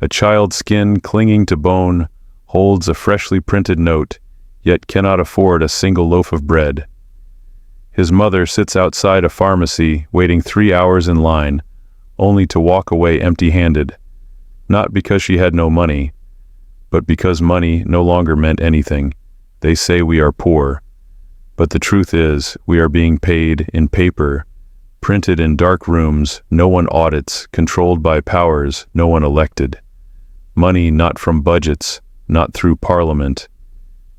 A child's skin clinging to bone holds a freshly printed note, yet cannot afford a single loaf of bread. His mother sits outside a pharmacy waiting 3 hours in line, only to walk away empty-handed, not because she had no money, but because money no longer meant anything. They say we are poor, but the truth is we are being paid in paper, printed in dark rooms no one audits, controlled by powers no one elected. Money not from budgets, not through parliament.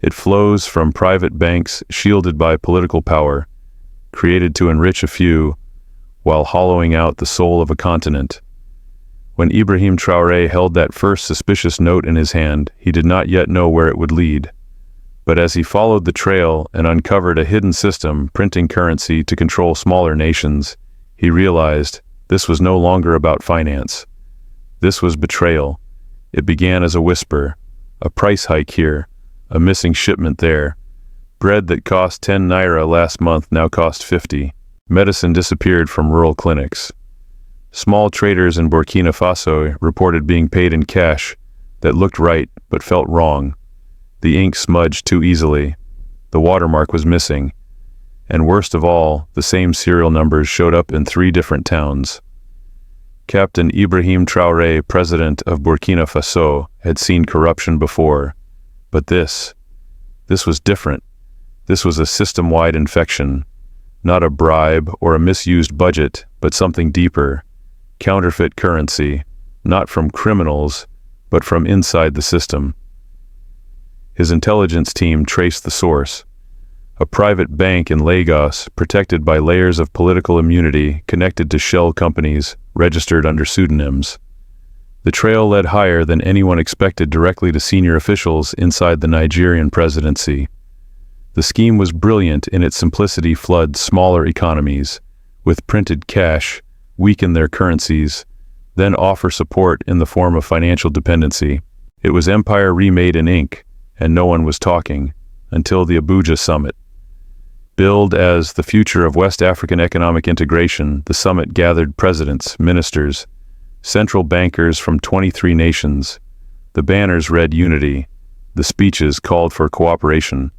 It flows from private banks shielded by political power, created to enrich a few, while hollowing out the soul of a continent. When Ibrahim Traoré held that first suspicious note in his hand, he did not yet know where it would lead. But as he followed the trail and uncovered a hidden system printing currency to control smaller nations, he realized this was no longer about finance. This was betrayal. It began as a whisper, a price hike here, a missing shipment there. Bread that cost 10 naira last month now cost 50. Medicine disappeared from rural clinics. Small traders in Burkina Faso reported being paid in cash that looked right but felt wrong. The ink smudged too easily. The watermark was missing. And worst of all, the same serial numbers showed up in 3 different towns. Captain Ibrahim Traoré, president of Burkina Faso, had seen corruption before. But this was different. This was a system-wide infection. Not a bribe or a misused budget, but something deeper. Counterfeit currency, not from criminals, but from inside the system. His intelligence team traced the source. A private bank in Lagos, protected by layers of political immunity, connected to shell companies, registered under pseudonyms. The trail led higher than anyone expected, directly to senior officials inside the Nigerian presidency. The scheme was brilliant in its simplicity: flood smaller economies with printed cash, weaken their currencies, then offer support in the form of financial dependency. It was empire remade in ink, and no one was talking until the Abuja Summit. Billed as the future of West African economic integration, the summit gathered presidents, ministers, central bankers from 23 nations. The banners read unity, the speeches called for cooperation.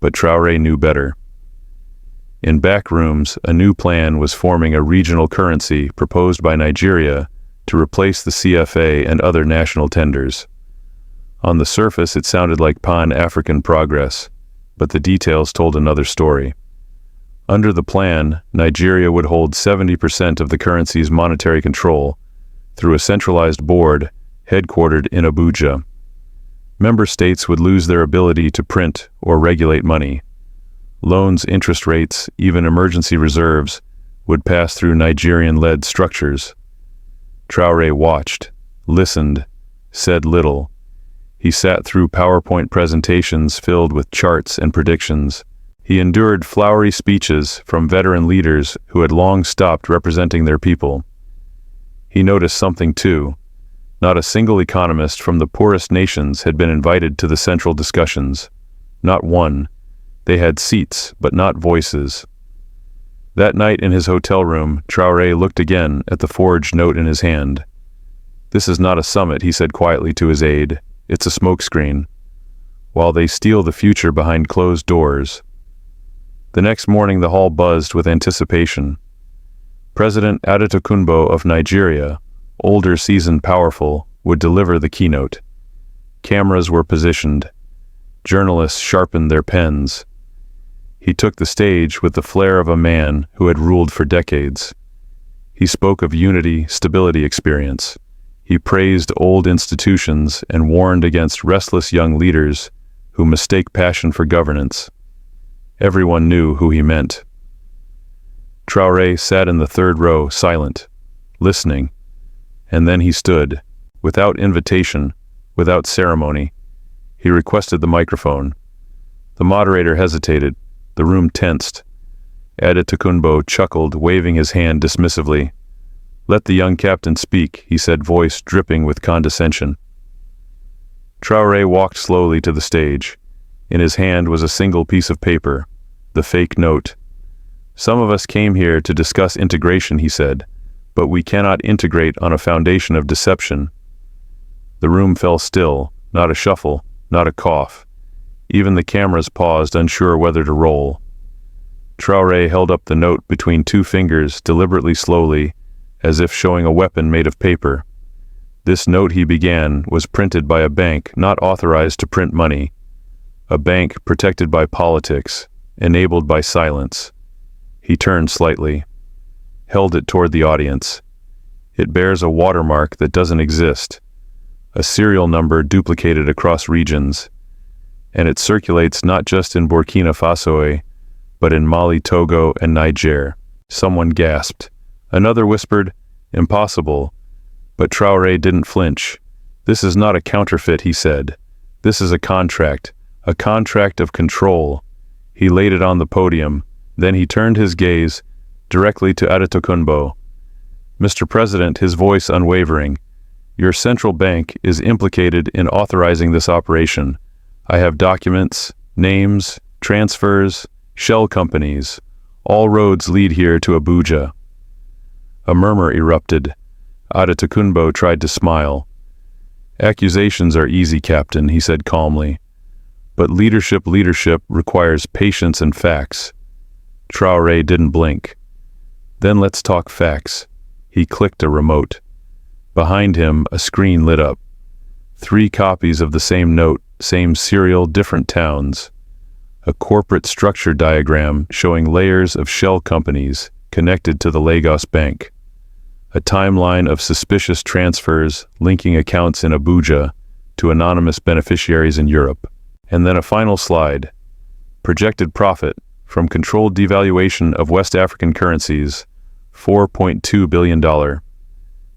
But Traoré knew better. In back rooms, a new plan was forming: a regional currency proposed by Nigeria to replace the CFA and other national tenders. On the surface, it sounded like pan-African progress, but the details told another story. Under the plan, Nigeria would hold 70% of the currency's monetary control through a centralized board headquartered in Abuja. Member states would lose their ability to print or regulate money. Loans, interest rates, even emergency reserves would pass through Nigerian-led structures. Traoré watched, listened, said little. He sat through PowerPoint presentations filled with charts and predictions. He endured flowery speeches from veteran leaders who had long stopped representing their people. He noticed something too. Not a single economist from the poorest nations had been invited to the central discussions. Not one. They had seats, but not voices. That night in his hotel room, Traoré looked again at the forged note in his hand. "This is not a summit," he said quietly to his aide. "It's a smokescreen. While they steal the future behind closed doors." The next morning the hall buzzed with anticipation. President Adetokunbo of Nigeria, older, seasoned, powerful, would deliver the keynote. Cameras were positioned. Journalists sharpened their pens. He took the stage with the flair of a man who had ruled for decades. He spoke of unity, stability, experience. He praised old institutions and warned against restless young leaders who mistake passion for governance. Everyone knew who he meant. Traoré sat in the third row, silent, listening. And then he stood, without invitation, without ceremony. He requested the microphone. The moderator hesitated. The room tensed. Adetokunbo chuckled, waving his hand dismissively. "Let the young captain speak," he said, voice dripping with condescension. Traoré walked slowly to the stage. In his hand was a single piece of paper, the fake note. "Some of us came here to discuss integration," he said, "but we cannot integrate on a foundation of deception." The room fell still, not a shuffle, not a cough. Even the cameras paused, unsure whether to roll. Traoré held up the note between two fingers, deliberately slowly, as if showing a weapon made of paper. This note, he began, was printed by a bank not authorized to print money. A bank protected by politics, enabled by silence. He turned slightly, held it toward the audience. It bears a watermark that doesn't exist, a serial number duplicated across regions, and it circulates not just in Burkina Faso, but in Mali, Togo, and Niger. Someone gasped. Another whispered, "Impossible." But Traoré didn't flinch. "This is not a counterfeit," he said. "This is a contract of control." He laid it on the podium. Then he turned his gaze directly to Adetokunbo. "Mr. President," his voice unwavering, "your central bank is implicated in authorizing this operation. I have documents, names, transfers, shell companies. All roads lead here to Abuja." A murmur erupted. Adetokunbo tried to smile. "Accusations are easy, Captain," he said calmly. "But leadership requires patience and facts." Traoré didn't blink. "Then let's talk facts." He clicked a remote. Behind him, a screen lit up. 3 copies of the same note, same serial, different towns. A corporate structure diagram showing layers of shell companies connected to the Lagos Bank. A timeline of suspicious transfers linking accounts in Abuja to anonymous beneficiaries in Europe. And then a final slide. Projected profit from controlled devaluation of West African currencies, $4.2 billion.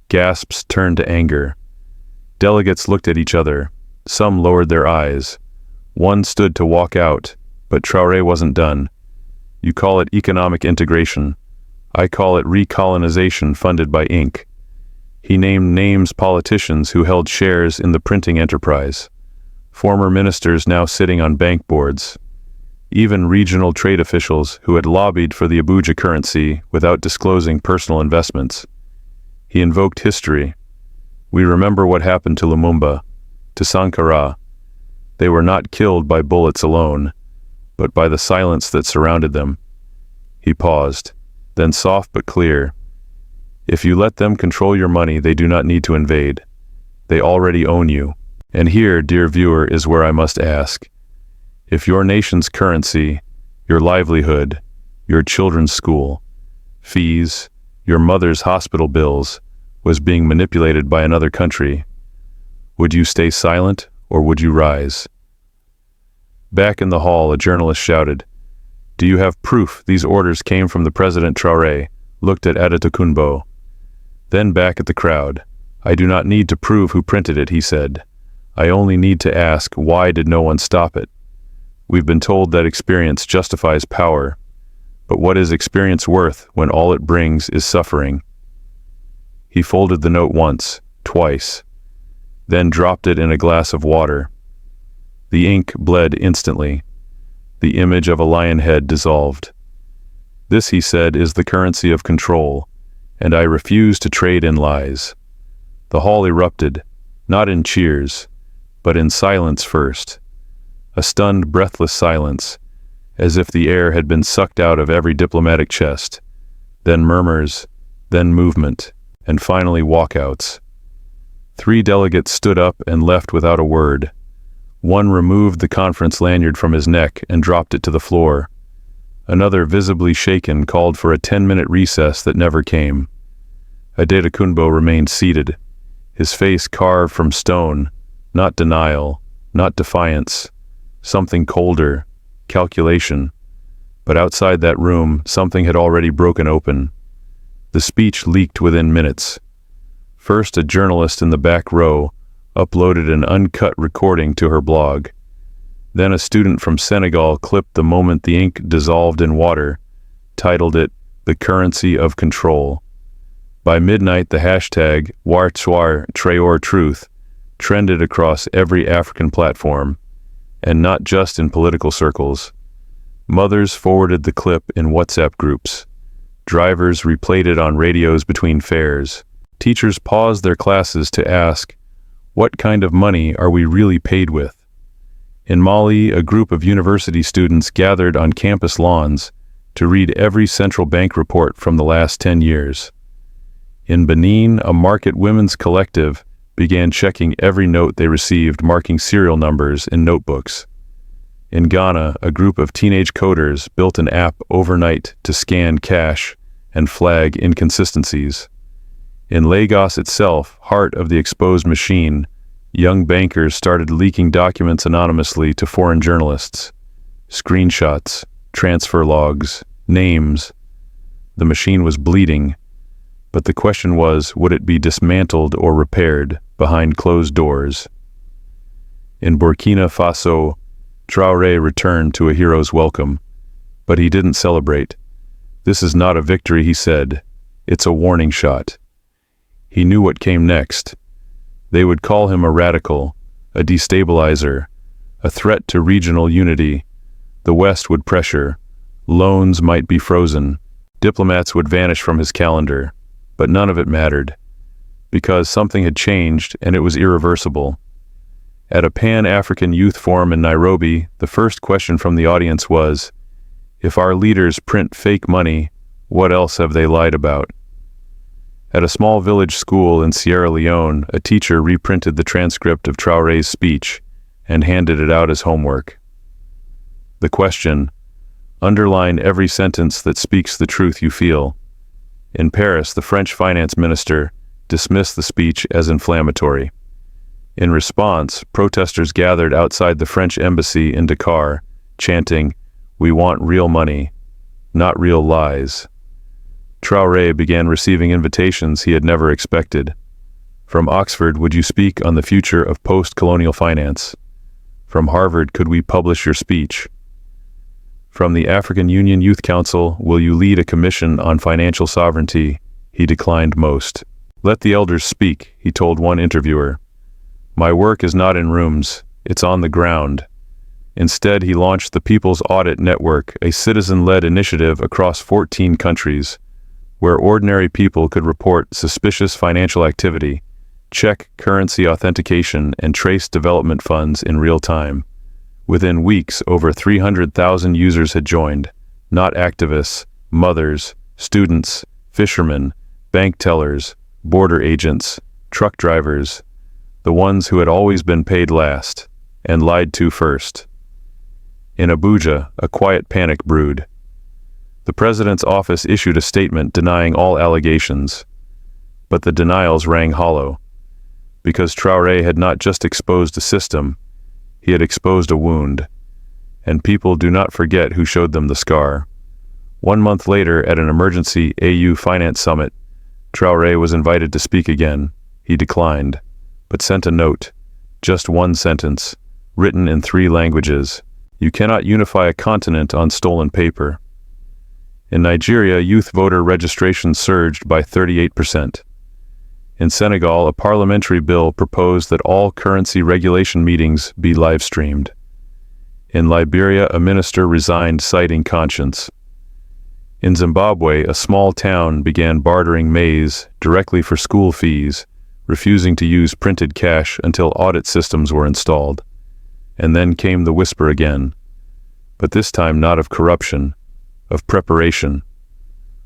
Gasps turned to anger. Delegates looked at each other. Some lowered their eyes. One stood to walk out, but Traoré wasn't done. "You call it economic integration. I call it recolonization funded by ink." He named names, politicians who held shares in the printing enterprise. Former ministers now sitting on bank boards. Even regional trade officials who had lobbied for the Abuja currency without disclosing personal investments. He invoked history. "We remember what happened to Lumumba, to Sankara. They were not killed by bullets alone, but by the silence that surrounded them." He paused, then soft but clear. "If you let them control your money, they do not need to invade. They already own you." And here, dear viewer, is where I must ask. If your nation's currency, your livelihood, your children's school, fees, your mother's hospital bills, was being manipulated by another country, would you stay silent or would you rise? Back in the hall, a journalist shouted, "Do you have proof these orders came from the President?" Traoré looked at Adetokunbo. Then back at the crowd. "I do not need to prove who printed it," he said. "I only need to ask, why did no one stop it? We've been told that experience justifies power. But what is experience worth when all it brings is suffering?" He folded the note once, twice, then dropped it in a glass of water. The ink bled instantly. The image of a lion head dissolved. "This," he said, "is the currency of control, and I refuse to trade in lies." The hall erupted, not in cheers, but in silence first. A stunned, breathless silence, as if the air had been sucked out of every diplomatic chest. Then murmurs, then movement, and finally walkouts. 3 delegates stood up and left without a word. One removed the conference lanyard from his neck and dropped it to the floor. Another, visibly shaken, called for a 10-minute recess that never came. Adetokunbo remained seated, his face carved from stone, not denial, not defiance, something colder, calculation. But outside that room, something had already broken open. The speech leaked within minutes. First, a journalist in the back row uploaded an uncut recording to her blog. Then a student from Senegal clipped the moment the ink dissolved in water, titled it, "The Currency of Control." By midnight, the hashtag #Traore Truth trended across every African platform, and not just in political circles. Mothers forwarded the clip in WhatsApp groups. Drivers replayed it on radios between fares. Teachers paused their classes to ask, What kind of money are we really paid with? In Mali, a group of university students gathered on campus lawns to read every central bank report from the last 10 years. In Benin, a market women's collective began checking every note they received, marking serial numbers in notebooks. In Ghana, a group of teenage coders built an app overnight to scan cash and flag inconsistencies. In Lagos itself, heart of the exposed machine, young bankers started leaking documents anonymously to foreign journalists. Screenshots, transfer logs, names. The machine was bleeding, but the question was, would it be dismantled or repaired behind closed doors? In Burkina Faso, Traoré returned to a hero's welcome, but he didn't celebrate. "This is not a victory," he said. "It's a warning shot." He knew what came next. They would call him a radical, a destabilizer, a threat to regional unity. The West would pressure. Loans might be frozen. Diplomats would vanish from his calendar. But none of it mattered, because something had changed and it was irreversible. At a Pan-African Youth Forum in Nairobi, the first question from the audience was, if our leaders print fake money, what else have they lied about? At a small village school in Sierra Leone, a teacher reprinted the transcript of Traoré's speech and handed it out as homework. The question, underline every sentence that speaks the truth you feel. In Paris, the French finance minister dismissed the speech as inflammatory. In response, protesters gathered outside the French embassy in Dakar, chanting, "We want real money, not real lies." Traoré began receiving invitations he had never expected. From Oxford, would you speak on the future of post-colonial finance? From Harvard, could we publish your speech? From the African Union Youth Council, will you lead a commission on financial sovereignty? He declined most. "Let the elders speak," he told one interviewer. "My work is not in rooms, it's on the ground." Instead, he launched the People's Audit Network, a citizen-led initiative across 14 countries, where ordinary people could report suspicious financial activity, check currency authentication, and trace development funds in real time. Within weeks, over 300,000 users had joined, not activists, mothers, students, fishermen, bank tellers, border agents, truck drivers, the ones who had always been paid last and lied to first. In Abuja, a quiet panic brewed. The president's office issued a statement denying all allegations, but the denials rang hollow, because Traoré had not just exposed a system, he had exposed a wound, and people do not forget who showed them the scar. 1 month later, at an emergency AU Finance Summit, Traoré was invited to speak again. He declined, but sent a note, just one sentence, written in 3 languages. "You cannot unify a continent on stolen paper." In Nigeria, youth voter registration surged by 38%. In Senegal, a parliamentary bill proposed that all currency regulation meetings be live-streamed. In Liberia, a minister resigned citing conscience. In Zimbabwe, a small town began bartering maize directly for school fees, refusing to use printed cash until audit systems were installed. And then came the whisper again, but this time not of corruption, of preparation.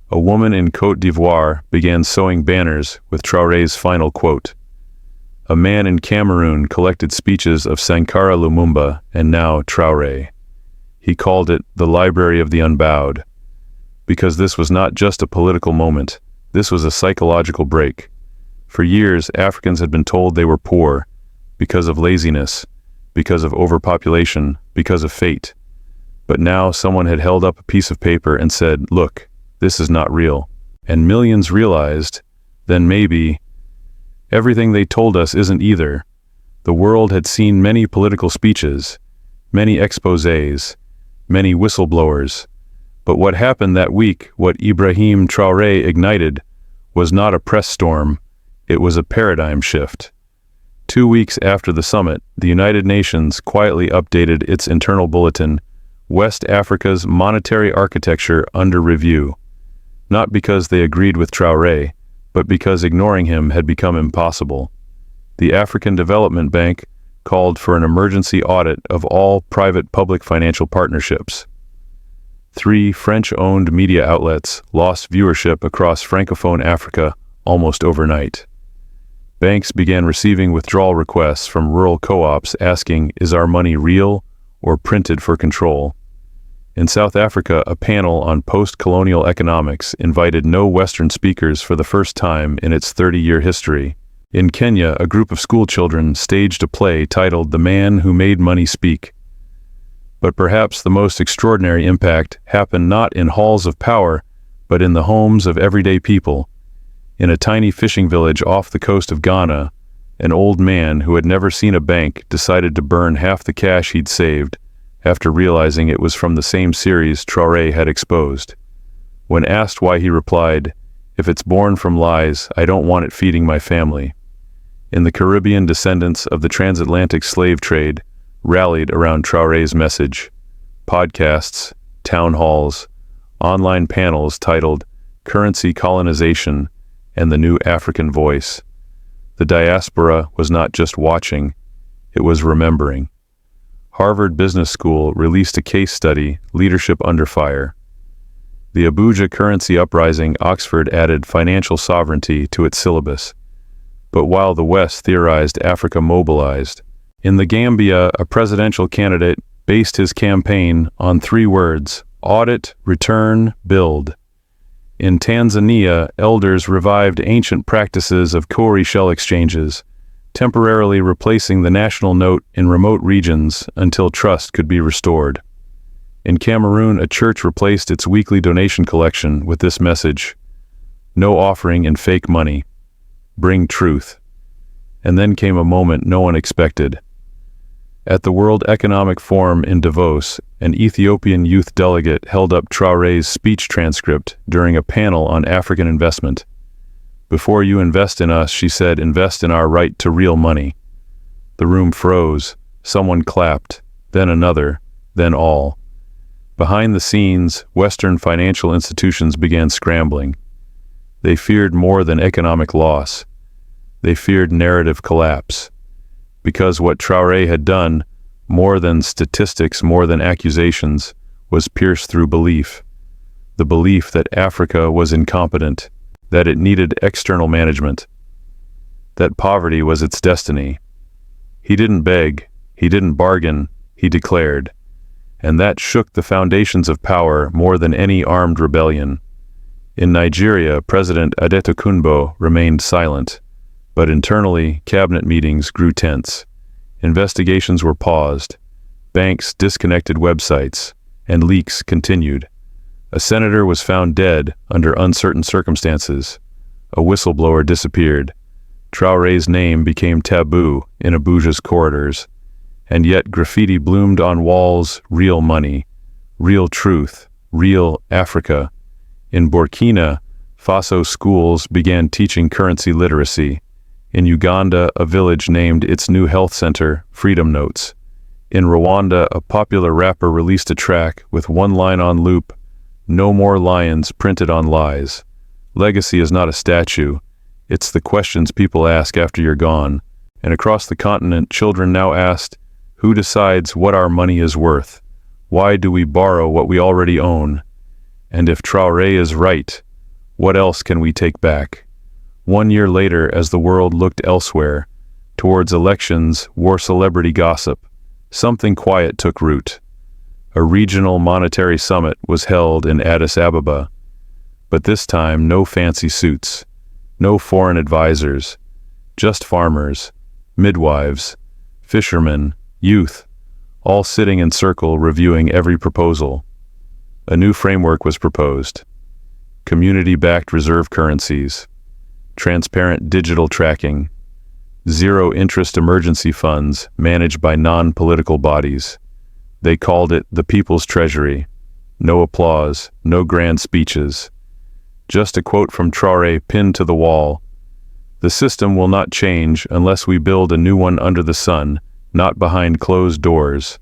A woman in Côte d'Ivoire began sewing banners with Traoré's final quote. A man in Cameroon collected speeches of Sankara Lumumba and now Traoré. He called it the Library of the Unbowed, because this was not just a political moment, this was a psychological break. For years, Africans had been told they were poor because of laziness, because of overpopulation, because of fate. But now someone had held up a piece of paper and said, "Look, this is not real." And millions realized, then maybe, everything they told us isn't either. The world had seen many political speeches, many exposés, many whistleblowers. But what happened that week, what Ibrahim Traoré ignited, was not a press storm, it was a paradigm shift. 2 weeks after the summit, the United Nations quietly updated its internal bulletin, West Africa's monetary architecture under review. Not because they agreed with Traoré, but because ignoring him had become impossible. the African Development Bank called for an emergency audit of all private-public financial partnerships. 3 French-owned media outlets lost viewership across Francophone Africa almost overnight. Banks began receiving withdrawal requests from rural co-ops asking, "Is our money real or printed for control?" In South Africa, a panel on post-colonial economics invited no Western speakers for the first time in its 30-year history. In Kenya, a group of schoolchildren staged a play titled "The Man Who Made Money Speak." But perhaps the most extraordinary impact happened not in halls of power, but in the homes of everyday people. In a tiny fishing village off the coast of Ghana, an old man who had never seen a bank decided to burn half the cash he'd saved after realizing it was from the same series Traoré had exposed. When asked why, he replied, "If it's born from lies, I don't want it feeding my family." In the Caribbean, descendants of the transatlantic slave trade rallied around Traoré's message. Podcasts, town halls, online panels titled "Currency Colonization" and "The New African Voice." The diaspora was not just watching, it was remembering. Harvard Business School released a case study, "Leadership Under Fire." The Abuja currency uprising, Oxford added financial sovereignty to its syllabus. But while the West theorized, Africa mobilized. In the Gambia, a presidential candidate based his campaign on 3 words: audit, return, build. In Tanzania, elders revived ancient practices of cowrie shell exchanges, temporarily replacing the national note in remote regions until trust could be restored. In Cameroon, a church replaced its weekly donation collection with this message: "No offering in fake money. Bring truth." And then came a moment no one expected. At the World Economic Forum in Davos, an Ethiopian youth delegate held up Traoré's speech transcript during a panel on African investment. "Before you invest in us," she said, "invest in our right to real money." The room froze. Someone clapped, then another, then all. Behind the scenes, Western financial institutions began scrambling. They feared more than economic loss. They feared narrative collapse. Because what Traoré had done, more than statistics, more than accusations, was pierced through belief. The belief that Africa was incompetent, that it needed external management, that poverty was its destiny. He didn't beg, he didn't bargain, he declared. And that shook the foundations of power more than any armed rebellion. In Nigeria, President Adetokunbo remained silent, but internally, cabinet meetings grew tense. Investigations were paused, banks disconnected websites, and leaks continued. A senator was found dead under uncertain circumstances. A whistleblower disappeared. Traoré's name became taboo in Abuja's corridors. And yet graffiti bloomed on walls: real money, real truth, real Africa. In Burkina Faso, schools began teaching currency literacy. In Uganda, a village named its new health center Freedom Notes. In Rwanda, a popular rapper released a track with one line on loop: "No more lions," printed on lies. Legacy is not a statue. It's the questions people ask after you're gone. And across the continent, children now asked, who decides what our money is worth? Why do we borrow what we already own? And if Traoré is right, what else can we take back? 1 year later, as the world looked elsewhere, towards elections, war celebrity gossip, something quiet took root. A regional monetary summit was held in Addis Ababa. But this time, no fancy suits, no foreign advisors, just farmers, midwives, fishermen, youth, all sitting in circle reviewing every proposal. A new framework was proposed: community-backed reserve currencies, transparent digital tracking, zero-interest emergency funds managed by non-political bodies. They called it the People's Treasury. No applause, no grand speeches. Just a quote from Traoré pinned to the wall: "The system will not change unless we build a new one under the sun, not behind closed doors."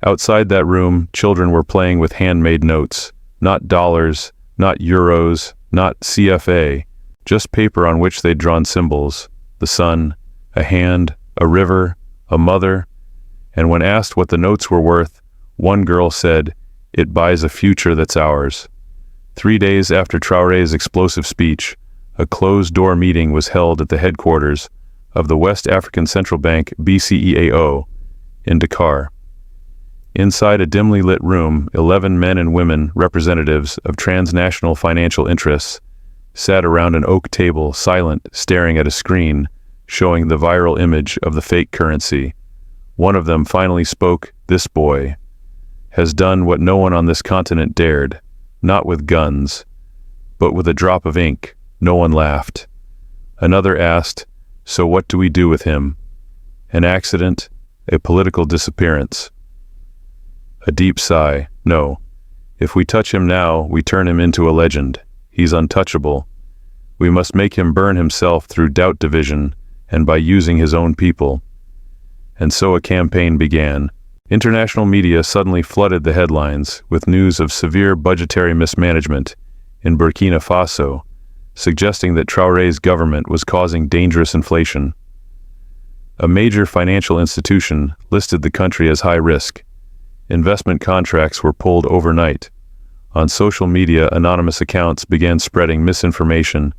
Outside that room, children were playing with handmade notes. Not dollars, not euros, not CFA, just paper on which they'd drawn symbols: the sun, a hand, a river, a mother, and when asked what the notes were worth, one girl said, "It buys a future that's ours." 3 days after Traoré's explosive speech, a closed-door meeting was held at the headquarters of the West African Central Bank BCEAO in Dakar. Inside a dimly lit room, 11 men and women, representatives of transnational financial interests, sat around an oak table, silent, staring at a screen, showing the viral image of the fake currency. One of them finally spoke. "This boy has done what no one on this continent dared, not with guns, but with a drop of ink." No one laughed. Another asked, "So what do we do with him? An accident? A political disappearance?" A deep sigh. "No. If we touch him now, we turn him into a legend. He's untouchable. We must make him burn himself through doubt division and by using his own people." And so a campaign began. International media suddenly flooded the headlines with news of severe budgetary mismanagement in Burkina Faso, suggesting that Traoré's government was causing dangerous inflation. A major financial institution listed the country as high risk. Investment contracts were pulled overnight. On social media, anonymous accounts began spreading misinformation.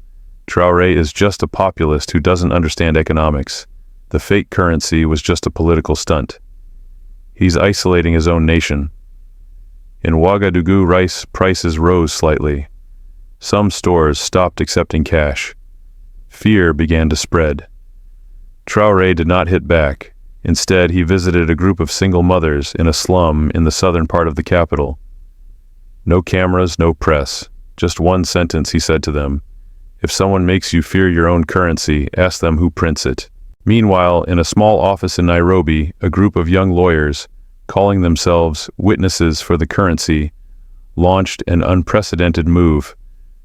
Traoré is just a populist who doesn't understand economics. The fake currency was just a political stunt. He's isolating his own nation. In Ouagadougou, rice prices rose slightly. Some stores stopped accepting cash. Fear began to spread. Traoré did not hit back. Instead, he visited a group of single mothers in a slum in the southern part of the capital. No cameras, no press. Just one sentence he said to them: "If someone makes you fear your own currency, ask them who prints it." Meanwhile, in a small office in Nairobi, a group of young lawyers, calling themselves witnesses for the currency, launched an unprecedented move,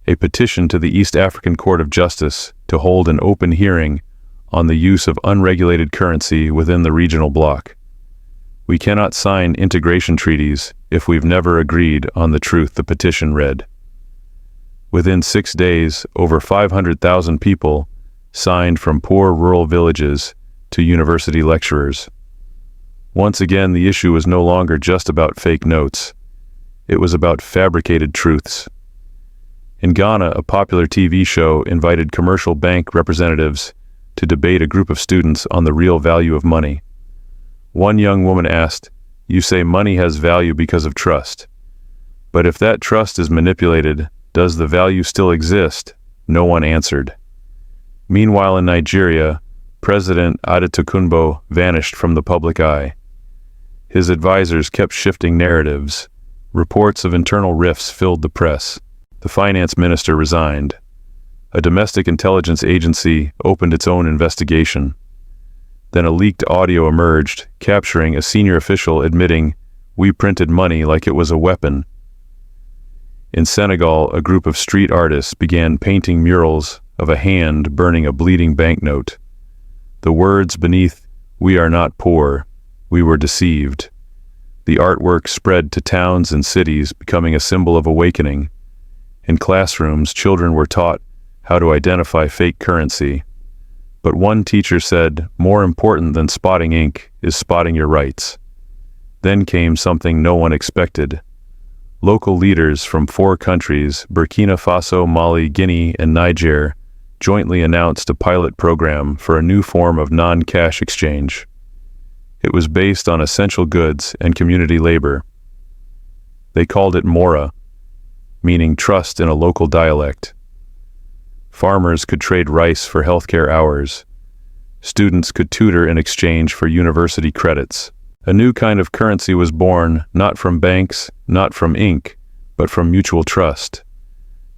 a petition to the East African Court of Justice to hold an open hearing on the use of unregulated currency within the regional bloc. "We cannot sign integration treaties if we've never agreed on the truth," the petition read. Within 6 days, over 500,000 people signed, from poor rural villages to university lecturers. Once again, the issue was no longer just about fake notes. It was about fabricated truths. In Ghana, a popular TV show invited commercial bank representatives to debate a group of students on the real value of money. One young woman asked, "You say money has value because of trust. But if that trust is manipulated, does the value still exist?" No one answered. Meanwhile, in Nigeria, President Adetokunbo vanished from the public eye. His advisors kept shifting narratives. Reports of internal rifts filled the press. The finance minister resigned. A domestic intelligence agency opened its own investigation. Then a leaked audio emerged, capturing a senior official admitting, "We printed money like it was a weapon." In Senegal, a group of street artists began painting murals of a hand burning a bleeding banknote. The words beneath, "We are not poor, we were deceived." The artwork spread to towns and cities, becoming a symbol of awakening. In classrooms, children were taught how to identify fake currency. But one teacher said, "More important than spotting ink is spotting your rights." Then came something no one expected. Local leaders from 4 countries, Burkina Faso, Mali, Guinea, and Niger, jointly announced a pilot program for a new form of non-cash exchange. It was based on essential goods and community labor. They called it Mora, meaning trust in a local dialect. Farmers could trade rice for healthcare hours. Students could tutor in exchange for university credits. A new kind of currency was born, not from banks, not from ink, but from mutual trust.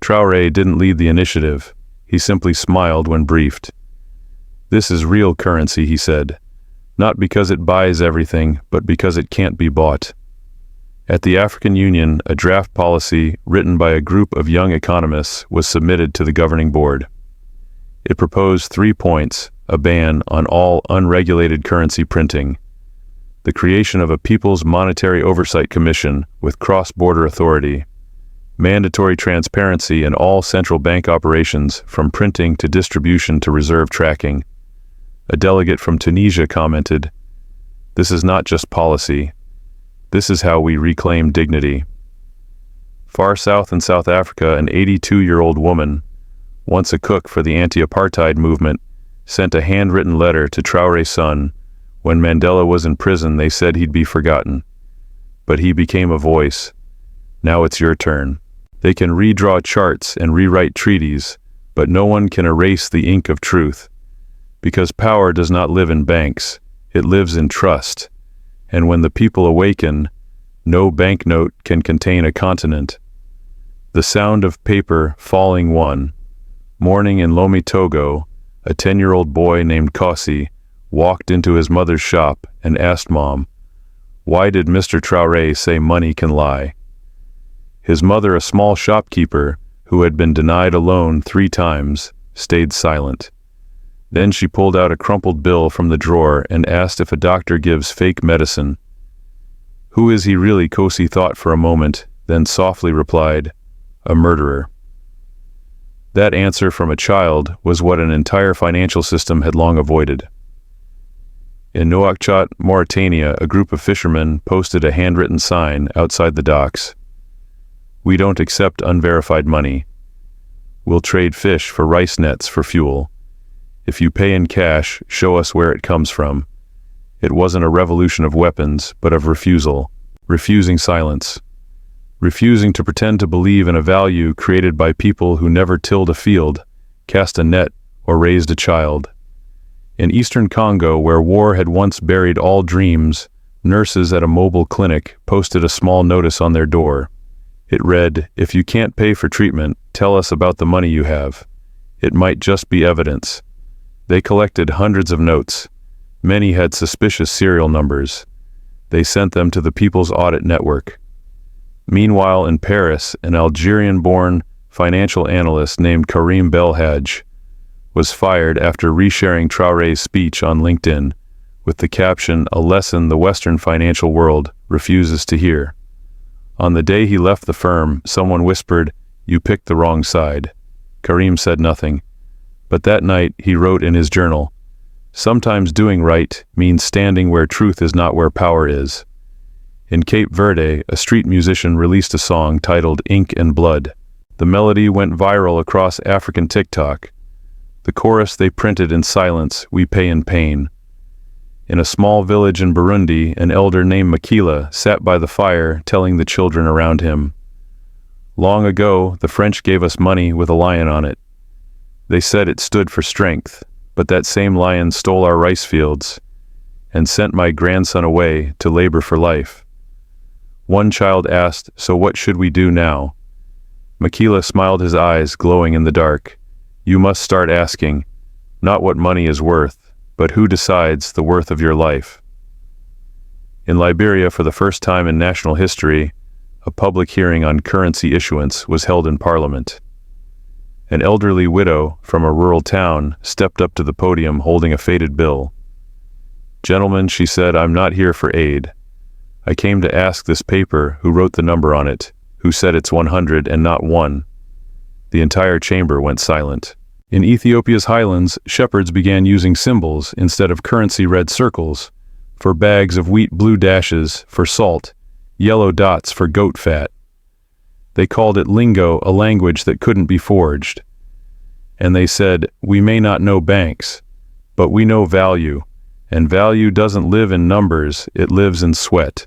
Traoré didn't lead the initiative. He simply smiled when briefed. "This is real currency," he said. "Not because it buys everything, but because it can't be bought." At the African Union, a draft policy written by a group of young economists was submitted to the governing board. It proposed 3 points: a ban on all unregulated currency printing, the creation of a People's Monetary Oversight Commission with cross-border authority, mandatory transparency in all central bank operations from printing to distribution to reserve tracking, A delegate from Tunisia commented, "This is not just policy. This is how we reclaim dignity." Far south in South Africa, an 82-year-old woman, once a cook for the anti-apartheid movement, sent a handwritten letter to Traore's son. When Mandela was in prison, they said he'd be forgotten. But he became a voice. Now it's your turn. They can redraw charts and rewrite treaties, but no one can erase the ink of truth. Because power does not live in banks, it lives in trust. And when the people awaken, no banknote can contain a continent. The sound of paper falling one. Morning in Lomé, Togo, a 10-year-old boy named Kossi walked into his mother's shop and asked Mom, "Why did Mr. Traoré say money can lie?" His mother, a small shopkeeper who had been denied a loan 3 times, stayed silent. Then she pulled out a crumpled bill from the drawer and asked if a doctor gives fake medicine. "Who is he really?" Kossi thought for a moment, then softly replied, "A murderer." That answer from a child was what an entire financial system had long avoided. In Nouakchott, Mauritania, a group of fishermen posted a handwritten sign outside the docks. "We don't accept unverified money. We'll trade fish for rice nets for fuel. If you pay in cash, show us where it comes from." It wasn't a revolution of weapons, but of refusal. Refusing silence. Refusing to pretend to believe in a value created by people who never tilled a field, cast a net, or raised a child. In eastern Congo, where war had once buried all dreams, nurses at a mobile clinic posted a small notice on their door. It read, "If you can't pay for treatment, tell us about the money you have. It might just be evidence." They collected hundreds of notes. Many had suspicious serial numbers. They sent them to the People's Audit Network. Meanwhile, in Paris, an Algerian-born financial analyst named Karim Belhadj was fired after resharing Traoré's speech on LinkedIn with the caption, "A lesson the Western financial world refuses to hear." On the day he left the firm, someone whispered, "You picked the wrong side." Karim said nothing. But that night, he wrote in his journal, "Sometimes doing right means standing where truth is not where power is." In Cape Verde, a street musician released a song titled "Ink and Blood." The melody went viral across African TikTok. The chorus they printed in silence, "We pay in pain." In a small village in Burundi, an elder named Makila sat by the fire telling the children around him, "Long ago, the French gave us money with a lion on it. They said it stood for strength, but that same lion stole our rice fields and sent my grandson away to labor for life." One child asked, "So what should we do now?" Makila smiled, his eyes glowing in the dark. "You must start asking, not what money is worth, but who decides the worth of your life." In Liberia, for the first time in national history, a public hearing on currency issuance was held in Parliament. An elderly widow from a rural town stepped up to the podium holding a faded bill. "Gentlemen," she said, "I'm not here for aid. I came to ask this paper who wrote the number on it, who said it's 100 and not 1. The entire chamber went silent. In Ethiopia's highlands, shepherds began using symbols instead of currency: red circles for bags of wheat, blue dashes for salt, yellow dots for goat fat. They called it lingo, a language that couldn't be forged. And they said, "We may not know banks, but we know value, and value doesn't live in numbers, it lives in sweat."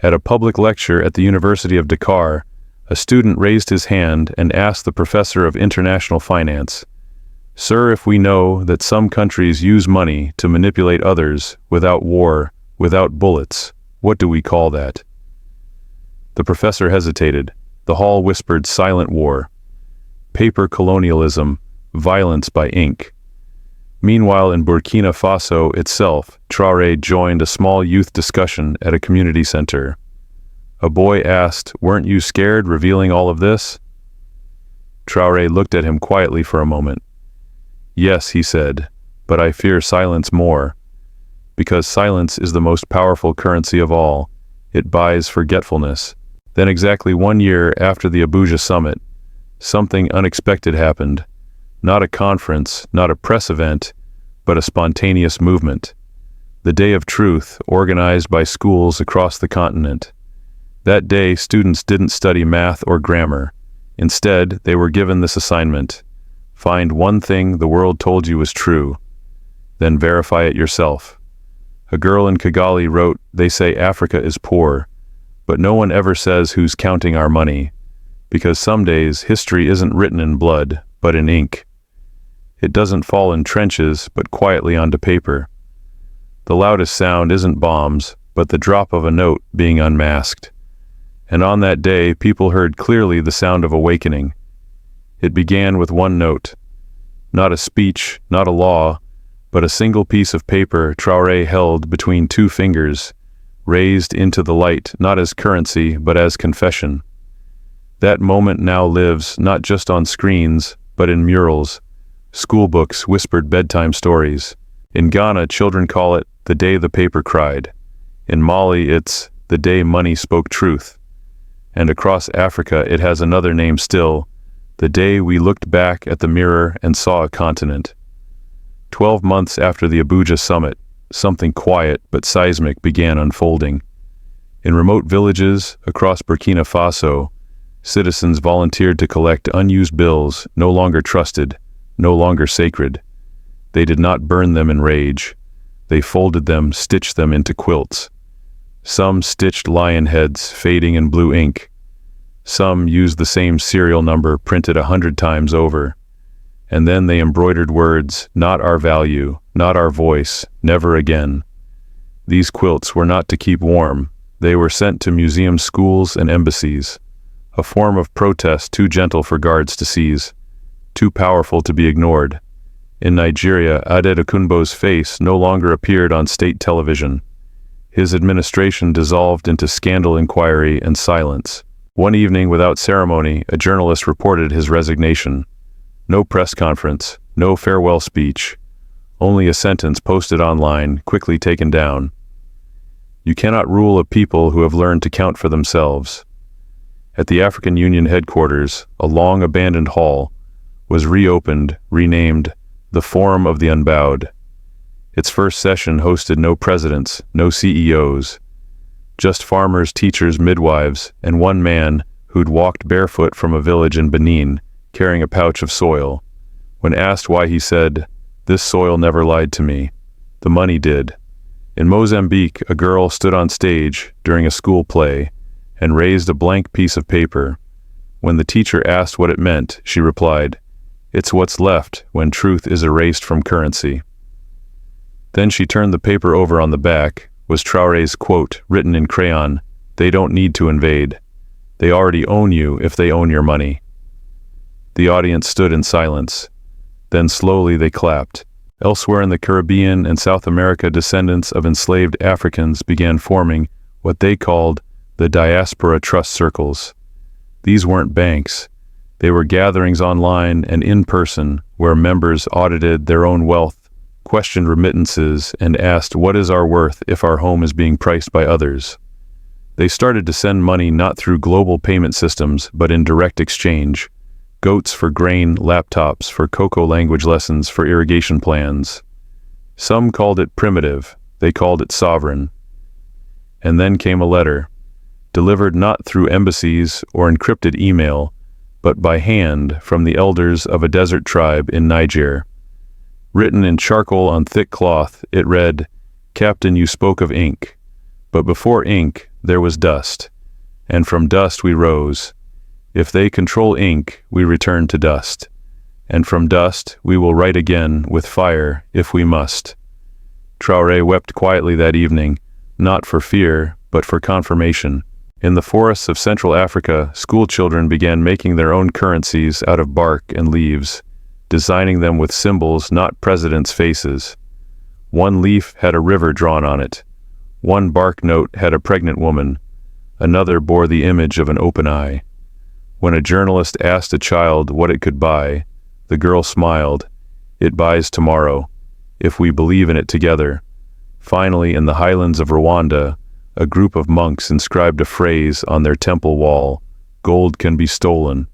At a public lecture at the University of Dakar, a student raised his hand and asked the professor of international finance, "Sir, if we know that some countries use money to manipulate others without war, without bullets, what do we call that?" The professor hesitated. The hall whispered, "Silent war. Paper colonialism, violence by ink." Meanwhile, in Burkina Faso itself, Traoré joined a small youth discussion at a community center. A boy asked, "Weren't you scared revealing all of this?" Traoré looked at him quietly for a moment. "Yes," he said, "but I fear silence more. Because silence is the most powerful currency of all. It buys forgetfulness." Then, exactly 1 year after the Abuja Summit, something unexpected happened. Not a conference, not a press event, but a spontaneous movement. The Day of Truth, organized by schools across the continent. That day, students didn't study math or grammar. Instead, they were given this assignment: find one thing the world told you was true, then verify it yourself. A girl in Kigali wrote, "They say Africa is poor, but no one ever says who's counting our money, because some days history isn't written in blood, but in ink. It doesn't fall in trenches, but quietly onto paper. The loudest sound isn't bombs, but the drop of a note being unmasked." And on that day, people heard clearly the sound of awakening. It began with one note. Not a speech, not a law, but a single piece of paper Traoré held between two fingers, raised into the light not as currency, but as confession. That moment now lives not just on screens, but in murals, schoolbooks, whispered bedtime stories. In Ghana, children call it the day the paper cried. In Mali, it's the day money spoke truth. And across Africa, it has another name still, the day we looked back at the mirror and saw a continent. 12 months after the Abuja Summit, something quiet but seismic began unfolding. In remote villages across Burkina Faso, citizens volunteered to collect unused bills, no longer trusted, no longer sacred. They did not burn them in rage. They folded them, stitched them into quilts. Some stitched lion heads fading in blue ink. Some used the same serial number printed 100 times over. And then they embroidered words, not our value, not our voice, never again. These quilts were not to keep warm. They were sent to museums, schools, and embassies. A form of protest too gentle for guards to seize, too powerful to be ignored. In Nigeria, Adekunbo's face no longer appeared on state television. His administration dissolved into scandal, inquiry, and silence. One evening, without ceremony, a journalist reported his resignation. No press conference, no farewell speech, only a sentence posted online, quickly taken down. You cannot rule a people who have learned to count for themselves. At the African Union headquarters, a long-abandoned hall was reopened, renamed the Forum of the Unbowed. Its first session hosted no presidents, no CEOs, just farmers, teachers, midwives, and one man who'd walked barefoot from a village in Benin, carrying a pouch of soil. When asked why, he said, "This soil never lied to me. The money did." In Mozambique, a girl stood on stage during a school play and raised a blank piece of paper. When the teacher asked what it meant, she replied, "It's what's left when truth is erased from currency." Then she turned the paper over. On the back was Traoré's quote, written in crayon, "They don't need to invade. They already own you if they own your money." The audience stood in silence. Then slowly they clapped. Elsewhere in the Caribbean and South America, descendants of enslaved Africans began forming what they called the diaspora trust circles. These weren't banks. They were gatherings online and in person where members audited their own wealth, questioned remittances, and asked, what is our worth if our home is being priced by others? They started to send money not through global payment systems, but in direct exchange. Goats for grain, laptops for cocoa language lessons, for irrigation plans. Some called it primitive, they called it sovereign. And then came a letter, delivered not through embassies or encrypted email, but by hand from the elders of a desert tribe in Niger. Written in charcoal on thick cloth, it read, "Captain, you spoke of ink, but before ink there was dust, and from dust we rose. If they control ink, we return to dust, and from dust we will write again with fire if we must." Traoré wept quietly that evening, not for fear, but for confirmation. In the forests of Central Africa, school children began making their own currencies out of bark and leaves, designing them with symbols, not presidents' faces. One leaf had a river drawn on it. One bark note had a pregnant woman. Another bore the image of an open eye. When a journalist asked a child what it could buy, the girl smiled. "It buys tomorrow, if we believe in it together." Finally, in the highlands of Rwanda, a group of monks inscribed a phrase on their temple wall: "Gold can be stolen,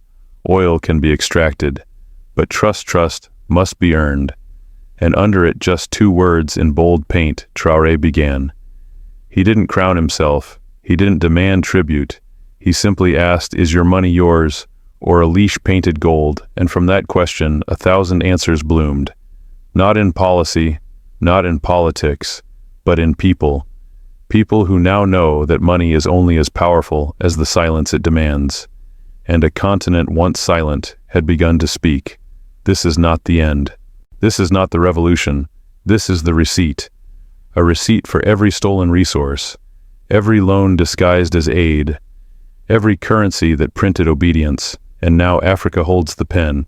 oil can be extracted, but trust must be earned." and under it just 2 words in bold paint, Traoré began. He didn't crown himself, he didn't demand tribute, he simply asked, "Is your money yours, or a leash painted gold?" And from that question, 1,000 answers bloomed. Not in policy, not in politics, but in people. People who now know that money is only as powerful as the silence it demands. And a continent once silent had begun to speak. This is not the end. This is not the revolution. This is the receipt. A receipt for every stolen resource, every loan disguised as aid, every currency that printed obedience. And now Africa holds the pen.